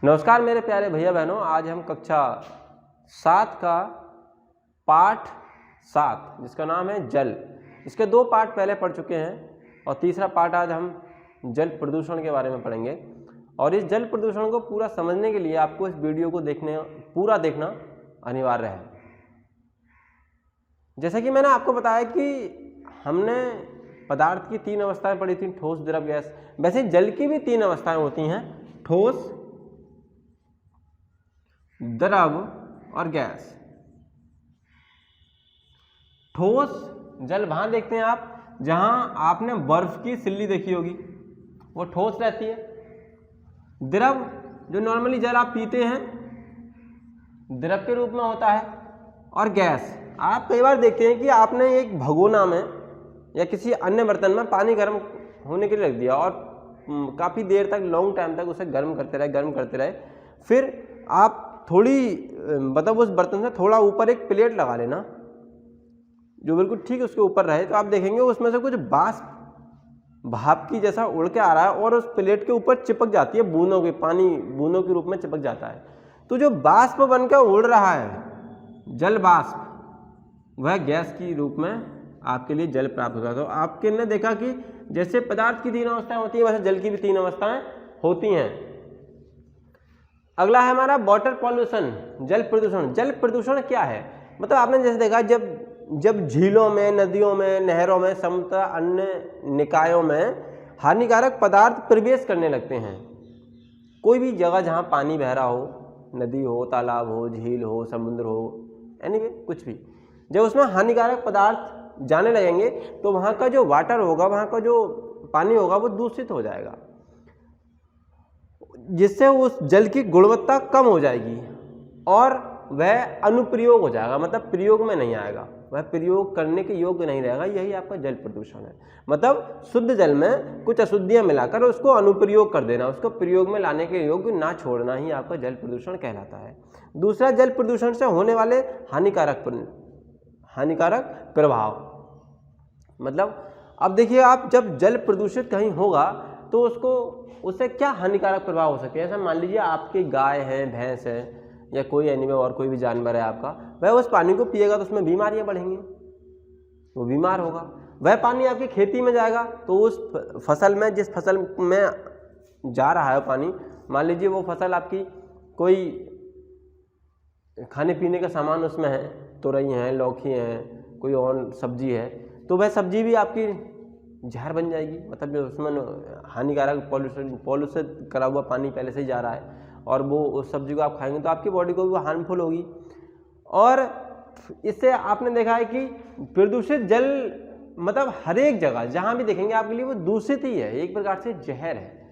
नमस्कार मेरे प्यारे भैया बहनों, आज हम कक्षा 7 का पाठ 7 जिसका नाम है जल, इसके 2 पार्ट पहले पढ़ चुके हैं और तीसरा पार्ट आज हम जल प्रदूषण के बारे में पढ़ेंगे। और इस जल प्रदूषण को पूरा समझने के लिए आपको इस वीडियो को पूरा देखना अनिवार्य है। जैसा कि मैंने आपको बताया कि हमने पदार्थ की 3 अवस्थाएं पढ़ी थी, ठोस, द्रव, गैस। वैसे जल की भी 3 अवस्थाएं होती हैं, ठोस, द्रव और गैस। ठोस जल वहां देखते हैं आप जहां आपने बर्फ की सिल्ली देखी होगी, वो ठोस रहती है। द्रव जो नॉर्मली जल आप पीते हैं द्रव के रूप में होता है। और गैस आप कई बार देखते हैं कि आपने एक भगोना में या किसी अन्य बर्तन में पानी गर्म होने के लिए रख दिया और काफ़ी देर तक, लॉन्ग टाइम तक उसे गर्म करते रहे। फिर आप मतलब उस बर्तन से थोड़ा ऊपर एक प्लेट लगा लेना जो बिल्कुल ठीक उसके ऊपर रहे, तो आप देखेंगे उसमें से कुछ भाप की जैसा उड़ के आ रहा है और उस प्लेट के ऊपर चिपक जाती है, पानी बूंदों के रूप में चिपक जाता है। तो जो बाष्प बनकर उड़ रहा है, जल बाष्प, वह गैस की रूप में आपके लिए जल प्राप्त होता है। तो आपके ने देखा कि जैसे पदार्थ की 3 अवस्थाएं होती हैं, वैसे जल की भी 3 अवस्थाएं होती हैं। अगला है हमारा वाटर पॉल्यूशन, जल प्रदूषण। जल प्रदूषण क्या है? मतलब आपने जैसे देखा जब झीलों में, नदियों में, नहरों में, समुद्र, अन्य निकायों में हानिकारक पदार्थ प्रवेश करने लगते हैं। कोई भी जगह जहाँ पानी बह रहा हो, नदी हो, तालाब हो, झील हो, समुद्र हो, एनीवे कुछ भी, जब उसमें हानिकारक पदार्थ जाने लगेंगे तो वहाँ का जो वाटर होगा, वहाँ का जो पानी होगा, वो दूषित हो जाएगा, जिससे उस जल की गुणवत्ता कम हो जाएगी और वह अनुप्रयोग हो जाएगा, मतलब प्रयोग में नहीं आएगा, वह प्रयोग करने के योग्य नहीं रहेगा। यही आपका जल प्रदूषण है। मतलब शुद्ध जल में कुछ अशुद्धियां मिलाकर उसको अनुप्रयोग कर देना, उसको प्रयोग में लाने के योग्य ना छोड़ना ही आपका जल प्रदूषण कहलाता है। दूसरा, जल प्रदूषण से होने वाले हानिकारक प्रभाव। मतलब अब देखिए, आप जब जल प्रदूषित कहीं होगा तो उससे क्या हानिकारक प्रभाव हो सकते हैं। ऐसा मान लीजिए आपकी गाय है, भैंस है या कोई एनिमल और कोई भी जानवर है आपका, वह उस पानी को पिएगा तो उसमें बीमारियां बढ़ेंगी, वो बीमार होगा। वह पानी आपकी खेती में जाएगा तो उस फसल में, जिस फसल में जा रहा है पानी, मान लीजिए वो फसल आपकी कोई खाने पीने का सामान उसमें है, तुरई है, लौकी है, कोई और सब्जी है, तो वह सब्जी भी आपकी जहर बन जाएगी। मतलब उसमें हानिकारक पॉल्यूशन करा हुआ पानी पहले से ही जा रहा है और वो उस सब्जी को आप खाएंगे तो आपकी बॉडी को भी वो हार्मफुल होगी। और इससे आपने देखा है कि प्रदूषित जल, मतलब हर एक जगह जहाँ भी देखेंगे आपके लिए वो दूषित ही है, एक प्रकार से जहर है।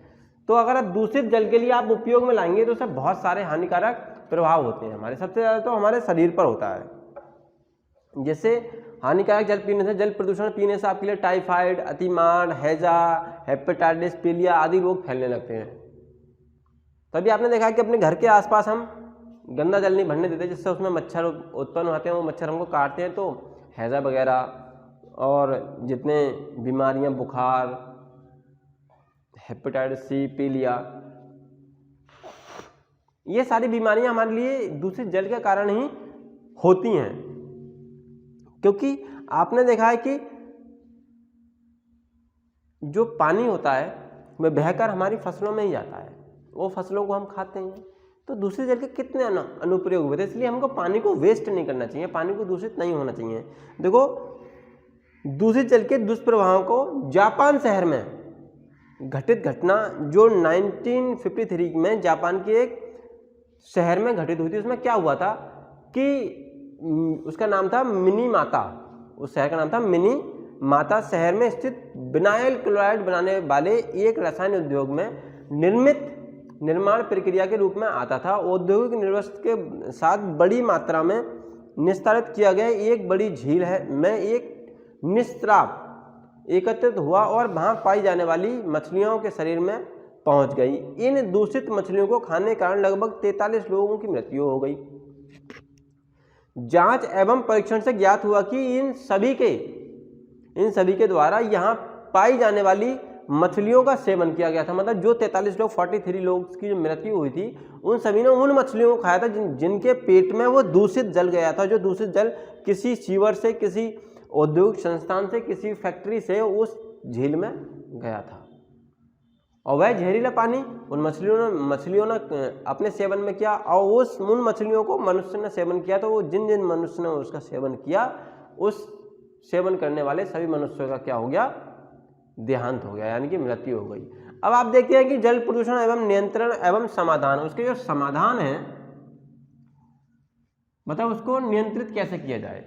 तो अगर आप दूषित जल के लिए आप उपयोग में लाएंगे तो उससे बहुत सारे हानिकारक प्रभाव होते हैं हमारे। सबसे ज़्यादा तो हमारे शरीर पर होता है। जैसे हानिकारक जल प्रदूषण पीने से आपके लिए टाइफाइड, अतिमान, हैजा, हेपेटाइटिस, पीलिया आदि रोग फैलने लगते हैं। तभी आपने देखा कि अपने घर के आसपास हम गंदा जल नहीं भरने देते, जिससे उसमें मच्छर उत्पन्न होते हैं, वो मच्छर हमको काटते हैं, तो हैजा वगैरह और जितने बीमारियां, बुखार, हेपेटाइटिस सी, पीलिया, ये सारी बीमारियां हमारे लिए दूषित जल के कारण ही होती हैं। क्योंकि आपने देखा है कि जो पानी होता है वह बहकर हमारी फसलों में ही जाता है, वो फसलों को हम खाते हैं, तो दूषित जल के कितने अनुप्रयोग हुए थे। इसलिए हमको पानी को वेस्ट नहीं करना चाहिए, पानी को दूषित नहीं होना चाहिए। देखो, दूषित जल के दुष्प्रभावों को जापान शहर में घटित घटना जो 1953 में जापान के एक शहर में घटित हुई थी, उसमें क्या हुआ था कि उसका नाम था मिनी माता, उस शहर का नाम था मिनी माता। शहर में स्थित विनाइल क्लोराइड बनाने वाले एक रसायन उद्योग में निर्माण प्रक्रिया के रूप में आता था। औद्योगिक निर्वस्त्र के साथ बड़ी मात्रा में निस्तारित किया गया एक बड़ी झील में एक निस्त्राव एकत्रित हुआ और वहां पाई जाने वाली मछलियों के शरीर में पहुंच गई। इन दूषित मछलियों को खाने के कारण लगभग 43 लोगों की मृत्यु हो गई। जांच एवं परीक्षण से ज्ञात हुआ कि इन सभी के द्वारा यहाँ पाई जाने वाली मछलियों का सेवन किया गया था। मतलब जो 43 लोग 43 लोग की जो मृत्यु हुई थी उन सभी ने उन मछलियों को खाया था जिनके पेट में वो दूषित जल गया था, जो दूषित जल किसी सीवर से, किसी औद्योगिक संस्थान से, किसी फैक्ट्री से उस झील में गया था। और वह जहरीला पानी उन मछलियों ने अपने सेवन में किया और उन मछलियों को मनुष्य ने सेवन किया। तो वो जिन जिन मनुष्य ने उसका सेवन किया, उस सेवन करने वाले सभी मनुष्यों का क्या हो गया, देहांत हो गया, यानी कि मृत्यु हो गई। अब आप देखते हैं कि जल प्रदूषण एवं नियंत्रण एवं समाधान, उसके जो समाधान है मतलब उसको नियंत्रित कैसे किया जाए।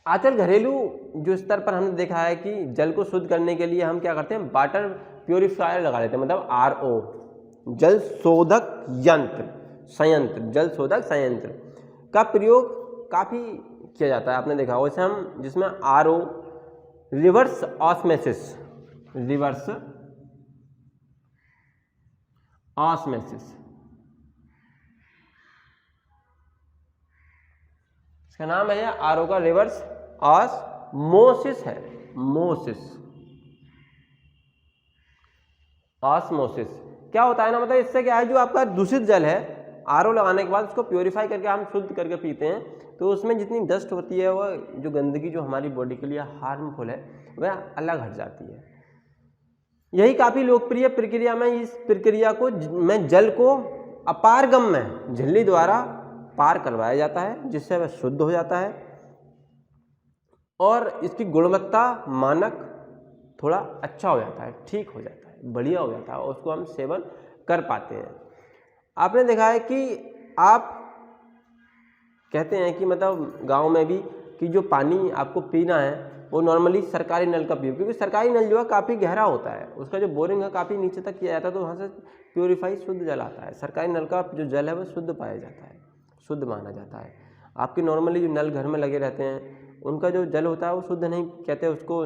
आजकल घरेलू जो स्तर पर हमने देखा है कि जल को शुद्ध करने के लिए हम क्या करते हैं, वाटर प्योरीफायर लगा लेते हैं, मतलब RO, जल शोधक संयंत्र, जल शोधक संयंत्र का प्रयोग काफ़ी किया जाता है। आपने देखा हो वैसे हम जिसमें RO रिवर्स ऑस्मोसिस इसका नाम है RO का रिवर्स ऑस्मोसिस है, ऑस्मोसिस क्या होता है ना, मतलब इससे क्या है, जो आपका दूषित जल है RO लगाने के बाद उसको प्योरीफाई करके हम शुद्ध करके पीते हैं, तो उसमें जितनी डस्ट होती है, वह जो गंदगी जो हमारी बॉडी के लिए हार्मफुल है वह अलग हट जाती है। यही काफ़ी लोकप्रिय प्रक्रिया में इस प्रक्रिया को में जल को अपारगम में झिल्ली द्वारा पार करवाया जाता है, जिससे वह शुद्ध हो जाता है और इसकी गुणवत्ता मानक थोड़ा अच्छा हो जाता है, ठीक हो जाता है, बढ़िया हो जाता है और उसको हम सेवन कर पाते हैं। आपने देखा है कि आप कहते हैं कि मतलब गांव में भी कि जो पानी आपको पीना है वो नॉर्मली सरकारी नल का पियो, क्योंकि सरकारी नल जो है काफ़ी गहरा होता है, उसका जो बोरिंग है काफ़ी नीचे तक किया जाता है, तो वहाँ से प्योरीफाई शुद्ध जल आता है। सरकारी नल का जो जल है वो शुद्ध पाया जाता है, शुद्ध माना जाता है। आपके नॉर्मली जो नल घर में लगे रहते हैं उनका जो जल होता है वो शुद्ध नहीं कहते, उसको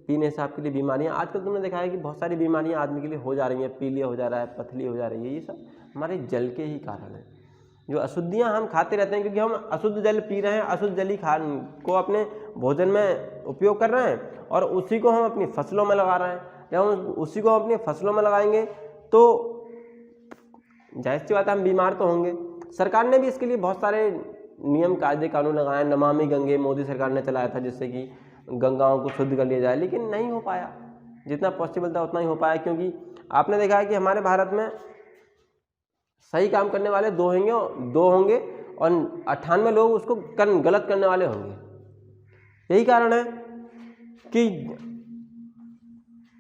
पीने से आपके लिए बीमारियाँ, आजकल तुमने देखा है कि बहुत सारी बीमारियाँ आदमी के लिए हो जा रही हैं, पीलिया हो जा रहा है, पथली हो जा रही है, ये सब हमारे जल के ही कारण है। जो अशुद्धियाँ हम खाते रहते हैं क्योंकि हम अशुद्ध जल पी रहे हैं, अशुद्ध जल ही को अपने भोजन में उपयोग कर रहे हैं और उसी को हम अपनी फसलों में लगा रहे हैं। जब हम उसी को अपनी फसलों में लगाएंगे तो जाहिर सी बात है हम बीमार तो होंगे। सरकार ने भी इसके लिए बहुत सारे नियम कायदे कानून लगाए, नमामि गंगे मोदी सरकार ने चलाया था जिससे कि गंगाओं को शुद्ध कर लिया जाए, लेकिन नहीं हो पाया, जितना पॉसिबल था उतना ही हो पाया, क्योंकि आपने देखा है कि हमारे भारत में सही काम करने वाले दो होंगे और 98 लोग उसको गलत करने वाले होंगे। यही कारण है कि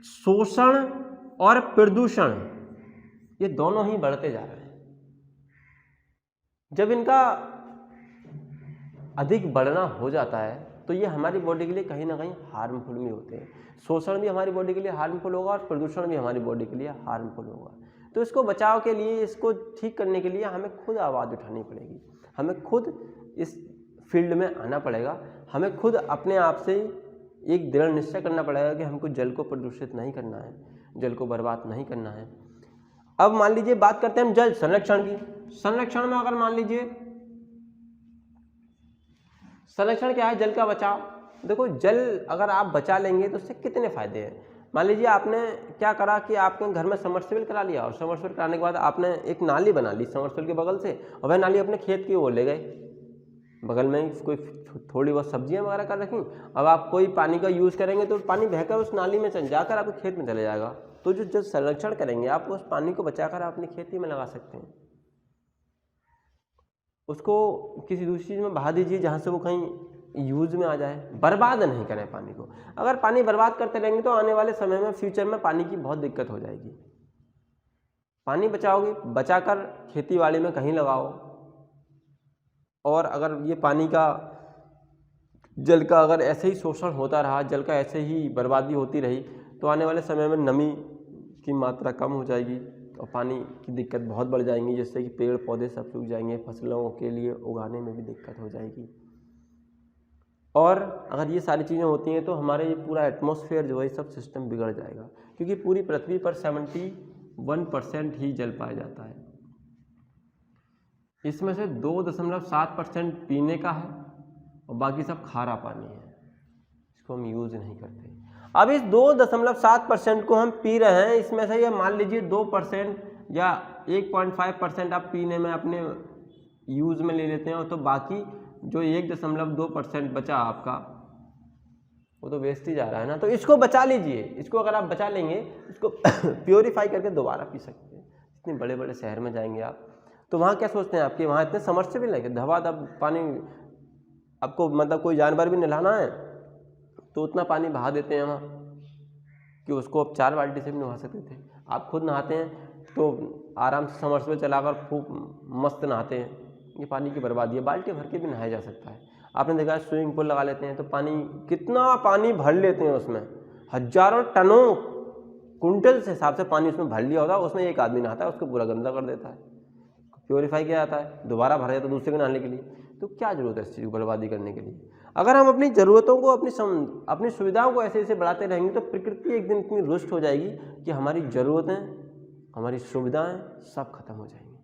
शोषण और प्रदूषण ये दोनों ही बढ़ते जा रहे हैं। जब इनका अधिक बढ़ना हो जाता है तो ये हमारी बॉडी के लिए कहीं ना कहीं हार्मफुल भी होते हैं। शोषण भी हमारी बॉडी के लिए हार्मफुल होगा और प्रदूषण भी हमारी बॉडी के लिए हार्मफुल होगा। तो इसको बचाव के लिए, इसको ठीक करने के लिए हमें खुद आवाज़ उठानी पड़ेगी, हमें खुद इस फील्ड में आना पड़ेगा, हमें खुद अपने आप से एक दृढ़ निश्चय करना पड़ेगा कि हमको जल को प्रदूषित नहीं करना है, जल को बर्बाद नहीं करना है। अब मान लीजिए बात करते हैं हम जल संरक्षण की। संरक्षण में अगर मान लीजिए संरक्षण क्या है, जल का बचाव। देखो जल अगर आप बचा लेंगे तो उससे कितने फायदे हैं। मान लीजिए आपने क्या करा कि आपने घर में सबमर्सिबल करा लिया और सबमर्सिबल कराने के बाद आपने एक नाली बना ली सबमर्सिबल के बगल से और वह नाली अपने खेत की ओर ले गए, बगल में कोई थोड़ी बहुत सब्जियां वगैरह कर रखी। अब आप कोई पानी का यूज़ करेंगे तो पानी बहकर उस नाली में जाकर आपके खेत में चले जाएगा। तो जो जल संरक्षण करेंगे आप उस पानी को बचाकर अपनी खेती में लगा सकते हैं, उसको किसी दूसरी चीज़ में बहा दीजिए जहाँ से वो कहीं यूज में आ जाए। बर्बाद नहीं करें पानी को। अगर पानी बर्बाद करते रहेंगे तो आने वाले समय में फ्यूचर में पानी की बहुत दिक्कत हो जाएगी। पानी बचाओगे, बचाकर खेती बाड़ी में कहीं लगाओ। और अगर ये पानी का जल का अगर ऐसे ही शोषण होता रहा, जल का ऐसे ही बर्बादी होती रही तो आने वाले समय में नमी की मात्रा कम हो जाएगी और पानी की दिक्कत बहुत बढ़ जाएंगी, जिससे कि पेड़ पौधे सब सूख जाएंगे, फसलों के लिए उगाने में भी दिक्कत हो जाएगी। और अगर ये सारी चीज़ें होती हैं तो हमारे ये पूरा एटमॉस्फेयर जो है सब सिस्टम बिगड़ जाएगा, क्योंकि पूरी पृथ्वी पर 71% ही जल पाया जाता है। इसमें से 2.7% पीने का है और बाकी सब खारा पानी है, इसको हम यूज़ नहीं करते। अब इस 2.7% को हम पी रहे हैं, इसमें से ये मान लीजिए 2% या 1.5% आप पीने में अपने यूज़ में ले लेते हैं, तो बाकी जो 1.2% बचा आपका वो तो वेस्ट ही जा रहा है ना। तो इसको बचा लीजिए, इसको अगर आप बचा लेंगे, इसको प्योरीफाई करके दोबारा पी सकते हैं। इतने बड़े बड़े शहर में जाएंगे आप, तो वहाँ क्या सोचते हैं आपके, वहाँ इतने समरसेबल है कि धबाधब पानी, आपको मतलब कोई जानवर भी नहलाना है तो उतना पानी बहा देते हैं वहाँ कि उसको आप 4 बाल्टी से भी नहा सकते थे। आप खुद नहाते हैं तो आराम से समरसेबल चलाकर खूब मस्त नहाते हैं, ये पानी की बर्बादी है। बाल्टी भर के भी नहाया जा सकता है। आपने देखा है स्विमिंग पूल लगा लेते हैं तो पानी, कितना पानी भर लेते हैं उसमें, हजारों टनों कुंटल से हिसाब से पानी उसमें भर लिया होता है, उसमें एक आदमी नहाता है, उसको पूरा गंदा कर देता है, प्योरीफाई किया जाता है, दोबारा भरा जाता है दूसरे को नहाने के लिए। तो क्या जरूरत है इस चीज़ को बर्बादी करने के लिए? अगर हम अपनी ज़रूरतों को, अपनी सुविधाओं को ऐसे ऐसे बढ़ाते रहेंगे तो प्रकृति एक दिन इतनी रुष्ट हो जाएगी कि हमारी ज़रूरतें, हमारी सुविधाएं सब खत्म हो जाएंगी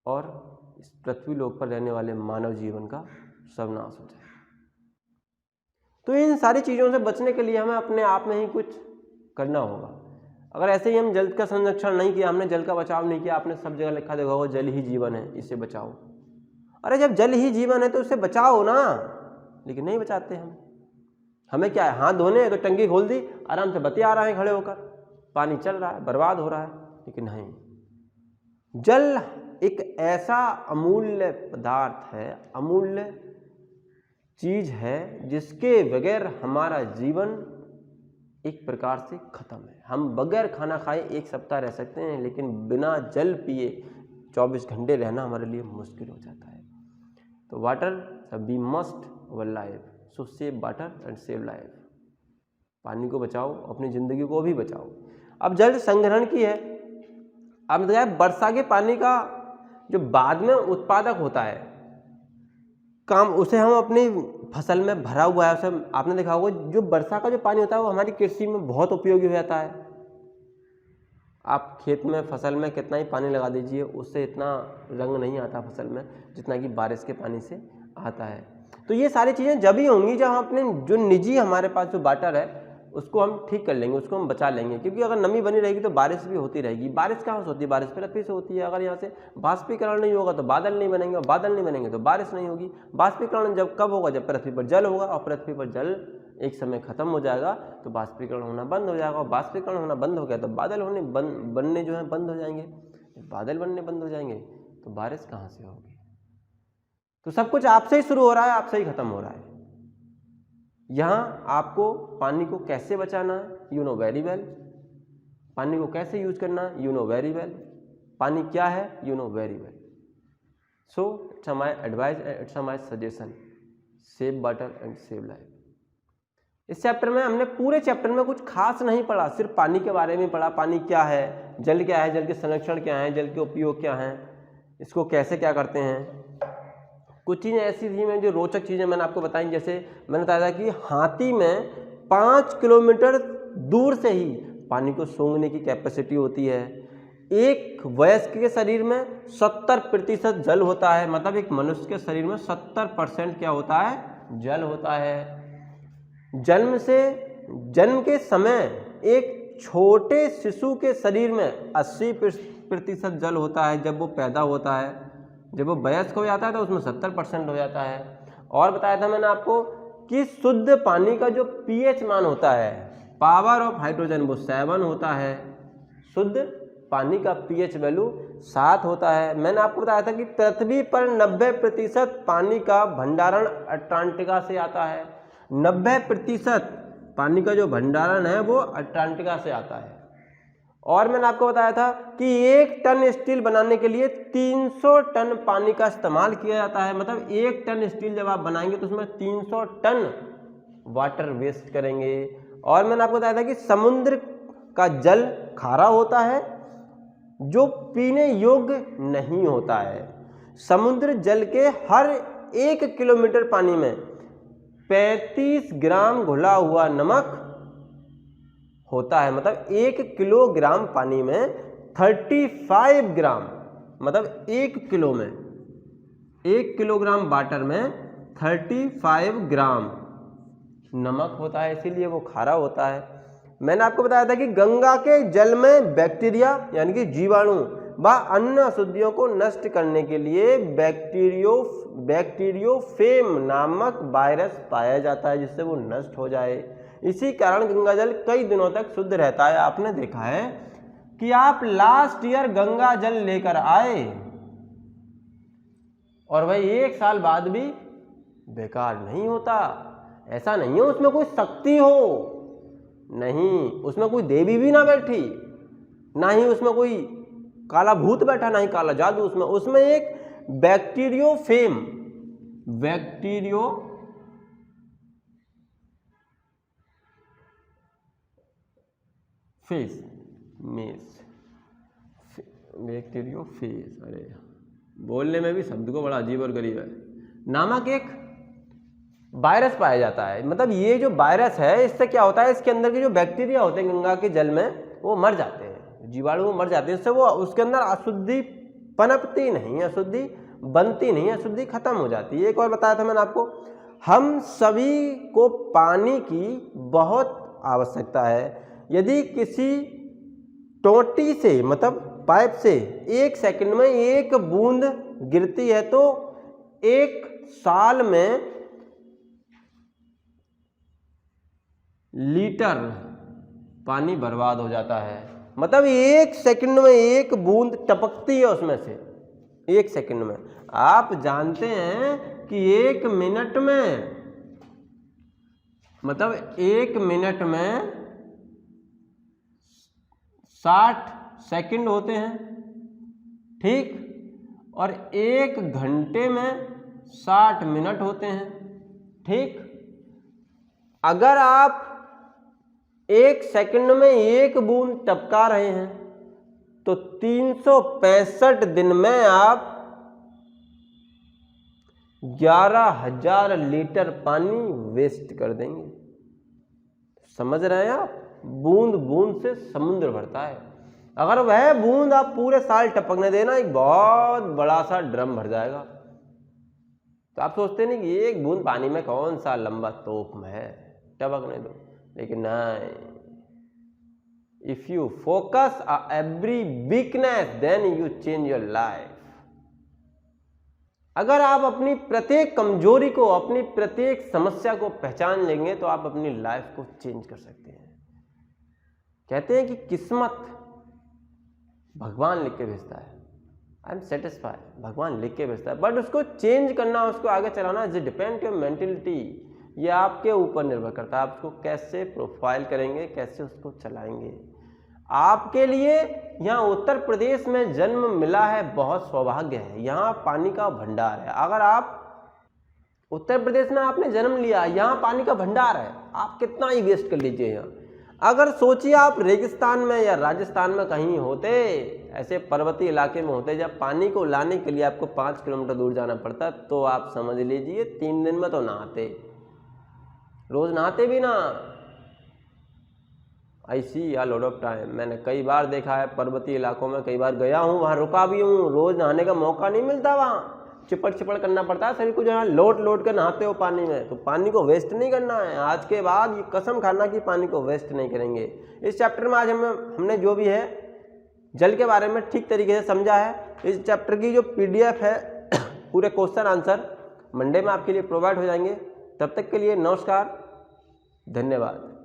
और इस पृथ्वी लोक पर रहने वाले मानव जीवन का सब नाश हो जाएगा। तो इन सारी चीज़ों से बचने के लिए हमें अपने आप में ही कुछ करना होगा। अगर ऐसे ही हम जल का संरक्षण नहीं किया, हमने जल का बचाव नहीं किया, आपने सब जगह लिखा देखा होगा जल ही जीवन है, इससे बचाओ। अरे जब जल ही जीवन है तो उससे बचाओ ना, लेकिन नहीं बचाते हम। हमें क्या है, हाथ धोने हैं तो टंकी खोल दी, आराम से बतिया रहे हैं खड़े होकर, पानी चल रहा है, बर्बाद हो रहा है। लेकिन नहीं, जल एक ऐसा अमूल्य पदार्थ है, अमूल्य चीज है, जिसके बगैर हमारा जीवन एक प्रकार से खत्म है। हम बगैर खाना खाए 1 सप्ताह रह सकते हैं, लेकिन बिना जल पिए 24 घंटे रहना हमारे लिए मुश्किल हो जाता है। तो water we must our life, so save water and save life. पानी को बचाओ, अपनी ज़िंदगी को भी बचाओ। अब जल संग्रहण की है, आपने देखा है वर्षा के पानी का जो बाद में उत्पादक होता है काम, उसे हम अपनी फसल में भरा हुआ है, उसे आपने देखा होगा जो वर्षा का जो पानी होता है वो हमारी कृषि में बहुत उपयोगी हो जाता है। आप खेत में फसल में कितना ही पानी लगा दीजिए, उससे इतना रंग नहीं आता फसल में जितना कि बारिश के पानी से आता है। तो ये सारी चीज़ें जब ही होंगी जब हम अपने जो निजी हमारे पास जो वाटर है उसको हम ठीक कर लेंगे, उसको हम बचा लेंगे। क्योंकि अगर नमी बनी रहेगी तो बारिश भी होती रहेगी। बारिश कहाँ से होती है? बारिश पृथ्वी से होती है। अगर यहाँ से बाष्पीकरण नहीं होगा तो बादल नहीं बनेंगे, और बादल नहीं बनेंगे तो बारिश नहीं होगी। बाष्पीकरण जब कब होगा? जब पृथ्वी पर जल होगा, और पृथ्वी पर जल एक समय खत्म हो जाएगा तो बाष्पीकरण होना बंद हो जाएगा, और बाष्पीकरण होना बंद हो गया तो बादल बनने जो है बंद हो जाएंगे। बादल बनने बंद हो जाएंगे तो बारिश कहाँ से होगी? तो सब कुछ आपसे ही शुरू हो रहा है, आपसे ही खत्म हो रहा है। यहाँ आपको पानी को कैसे बचाना है, यू नो वेरी वेल। पानी को कैसे यूज करना है, यू नो वेरी वेल। पानी क्या है, you know very well. So it's my advice, it's my suggestion, save water and save life. इस चैप्टर में हमने पूरे चैप्टर में कुछ खास नहीं पढ़ा, सिर्फ पानी के बारे में पढ़ा। पानी क्या है, जल क्या है, जल के संरक्षण क्या है, जल के उपयोग क्या हैं, इसको कैसे क्या करते हैं। कुछ चीज़ें ऐसी थी मैं जो रोचक चीज़ें मैंने आपको बताई, जैसे मैंने बताया था कि हाथी में 5 किलोमीटर दूर से ही पानी को सूंघने की कैपेसिटी होती है। एक वयस्क के शरीर में 70% जल होता है, मतलब एक मनुष्य के शरीर में 70% क्या होता है, जल होता है। जन्म के समय एक छोटे शिशु के शरीर में 80% जल होता है जब वो पैदा होता है। जब वो वयस्क हो जाता है तो उसमें 70% हो जाता है। और बताया था मैंने आपको कि शुद्ध पानी का जो pH मान होता है, पावर ऑफ हाइड्रोजन, वो 7 होता है। शुद्ध पानी का pH वैल्यू 7 होता है। मैंने आपको बताया था कि पृथ्वी पर 90% पानी का भंडारण अंटार्कटिका से आता है। 90% पानी का जो भंडारण है वो अंटार्कटिका से आता है। और मैंने आपको बताया था कि 1 टन स्टील बनाने के लिए 300 टन पानी का इस्तेमाल किया जाता है। मतलब 1 टन स्टील जब आप बनाएंगे तो उसमें 300 टन वाटर वेस्ट करेंगे। और मैंने आपको बताया था कि समुद्र का जल खारा होता है जो पीने योग्य नहीं होता है। समुद्र जल के हर 1 किलोमीटर पानी में 35 ग्राम घुला हुआ नमक होता है। मतलब 1 किलोग्राम पानी में 35 ग्राम, मतलब 1 किलो में, 1 किलोग्राम वाटर में 35 ग्राम नमक होता है, इसीलिए वो खारा होता है। मैंने आपको बताया था कि गंगा के जल में बैक्टीरिया यानी कि जीवाणु व अन्य अशुद्धियों को नष्ट करने के लिए बैक्टीरियोफेम नामक वायरस पाया जाता है, जिससे वो नष्ट हो जाए। इसी कारण गंगा जल कई दिनों तक शुद्ध रहता है। आपने देखा है कि आप लास्ट ईयर गंगा जल लेकर आए और भाई 1 साल बाद भी बेकार नहीं होता। ऐसा नहीं है उसमें कोई शक्ति हो, नहीं, उसमें कोई देवी भी ना बैठी, ना ही उसमें कोई काला भूत बैठा, ना ही काला जादू, उसमें एक बैक्टीरियोफेम बैक्टीरियोफेज, अरे बोलने में भी शब्द को बड़ा अजीब और गरीब है, नामक एक वायरस पाया जाता है। मतलब ये जो वायरस है, इससे क्या होता है, इसके अंदर के जो बैक्टीरिया होते हैं गंगा के जल में वो मर जाते हैं, जीवाणु वो मर जाते हैं। इससे वो उसके अंदर अशुद्धि पनपती नहीं, अशुद्धि बनती नहीं, अशुद्धि खत्म हो जाती है। एक और बताया था मैंने आपको, हम सभी को पानी की बहुत आवश्यकता है। यदि किसी टोटी से मतलब पाइप से 1 सेकंड में 1 बूंद गिरती है तो 1 साल में लीटर पानी बर्बाद हो जाता है। मतलब 1 सेकंड में 1 बूंद टपकती है उसमें से, 1 सेकंड में। आप जानते हैं कि 1 मिनट में, मतलब 1 मिनट में 60 सेकंड होते हैं, ठीक, और 1 घंटे में 60 मिनट होते हैं, ठीक। अगर आप 1 सेकंड में 1 बूंद टपका रहे हैं तो 365 दिन में आप 11,000 लीटर पानी वेस्ट कर देंगे। समझ रहे हैं आप? बूंद बूंद से समुद्र भरता है। अगर वह बूंद आप पूरे साल टपकने देना, एक बहुत बड़ा सा ड्रम भर जाएगा। तो आप सोचते नहीं कि 1 बूंद पानी में कौन सा लंबा तोप में है, टपकने दो, लेकिन नहीं। If you focus every weakness then you change your life. अगर आप अपनी प्रत्येक कमजोरी को, अपनी प्रत्येक समस्या को पहचान लेंगे तो आप अपनी लाइफ को चेंज कर सकते हैं। कहते हैं कि किस्मत भगवान लिख के भेजता है, आई एम सेटिस्फाइड, भगवान लिख के भेजता है, बट उसको चेंज करना, उसको आगे चलाना इज डिपेंड योर मेंटेलिटी। ये आपके ऊपर निर्भर करता है, आप उसको कैसे प्रोफाइल करेंगे, कैसे उसको चलाएंगे। आपके लिए यहाँ उत्तर प्रदेश में जन्म मिला है, बहुत सौभाग्य है। यहाँ पानी का भंडार है। अगर आप उत्तर प्रदेश में आपने जन्म लिया, यहाँ पानी का भंडार है, आप कितना ही वेस्ट कर लीजिए यहाँ। अगर सोचिए आप रेगिस्तान में या राजस्थान में कहीं होते, ऐसे पर्वतीय इलाके में होते, जब पानी को लाने के लिए आपको 5 किलोमीटर दूर जाना पड़ता, तो आप समझ लीजिए 3 दिन में तो नहाते, रोज नहाते भी ना। आई सी अ लॉट ऑफ टाइम, मैंने कई बार देखा है पर्वतीय इलाकों में, कई बार गया हूँ, वहाँ रुका भी हूँ, रोज नहाने का मौका नहीं मिलता, वहाँ चिपड़ करना पड़ता है शरीर को। जहाँ लोट के नहाते हो पानी में, तो पानी को वेस्ट नहीं करना है। आज के बाद ये कसम खाना कि पानी को वेस्ट नहीं करेंगे। इस चैप्टर में आज हमने जो भी है जल के बारे में ठीक तरीके से समझा है। इस चैप्टर की जो PDF है पूरे क्वेश्चन आंसर मंडे में आपके लिए प्रोवाइड हो जाएंगे। तब तक के लिए नमस्कार, धन्यवाद।